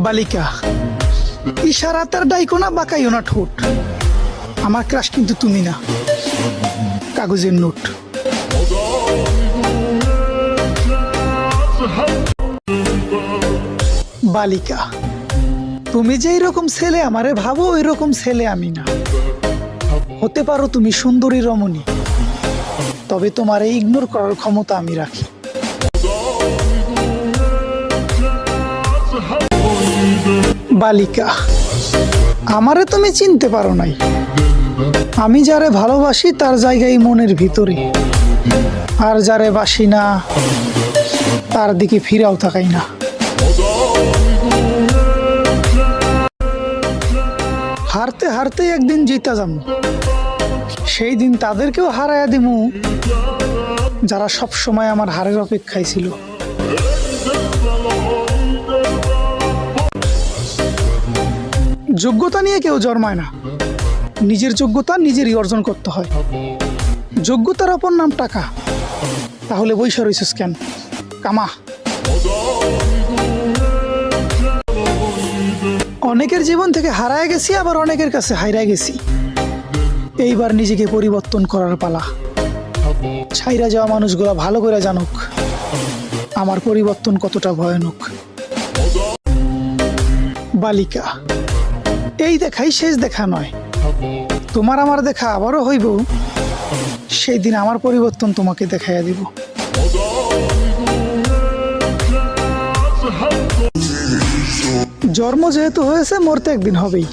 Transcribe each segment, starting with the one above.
বালিকা, ইশারাতের ডাইকো না, বাঁকাইও না ঠোঁট। আমার ক্রাশ কিন্তু তুমি না, কাগজের নোট। বালিকা, তুমি যে এইরকম ছেলে আমারে ভাবো, ওই রকম ছেলে আমি না। হতে পারো তুমি সুন্দরী রমণী, তবে তোমার এই ইগনোর করার ক্ষমতা আমি রাখি। বালিকা, আমারে তুমি চিনতে পারো নাই। আমি যারে ভালোবাসি তার জায়গায় মনের ভিতরে, আর যারে বাসি না তার দিকে ফিরাও তাকাই না। হারতে হারতে একদিন জিতা যাবো, সেই দিন তাদেরকেও হারাইয়া দিমু যারা সব সময় আমার হারের অপেক্ষায় ছিল। যোগ্যতা নিয়ে কেউ জন্মায় না, নিজের যোগ্যতা নিজেরই অর্জন করতে হয়। যোগ্যতার অপর নাম টাকা, তাহলে বৈশা রইছিস কেন? কামা। অনেকের জীবন থেকে হারায় গেছি, আবার অনেকের কাছে হারায় গেছি। এইবার নিজেকে পরিবর্তন করার পালা। ছাইরা যাওয়া মানুষগুলা ভালো করে জানুক আমার পরিবর্তন কতটা ভয়ানক। বালিকা, এই দেখাই শেষ দেখা নয়, তোমার আমার দেখা আবারও হইব। সেই দিন আমার পরিবর্তন তোমাকে দেখাইয়া দিব। জন্ম যেহেতু হয়েছে, মরতে একদিন হবেই।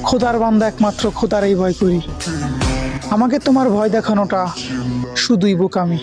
খোদার বান্দা একমাত্র খোদারই ভয় করি। আমাকে তোমার ভয় দেখানোটা শুধুই বোকামি।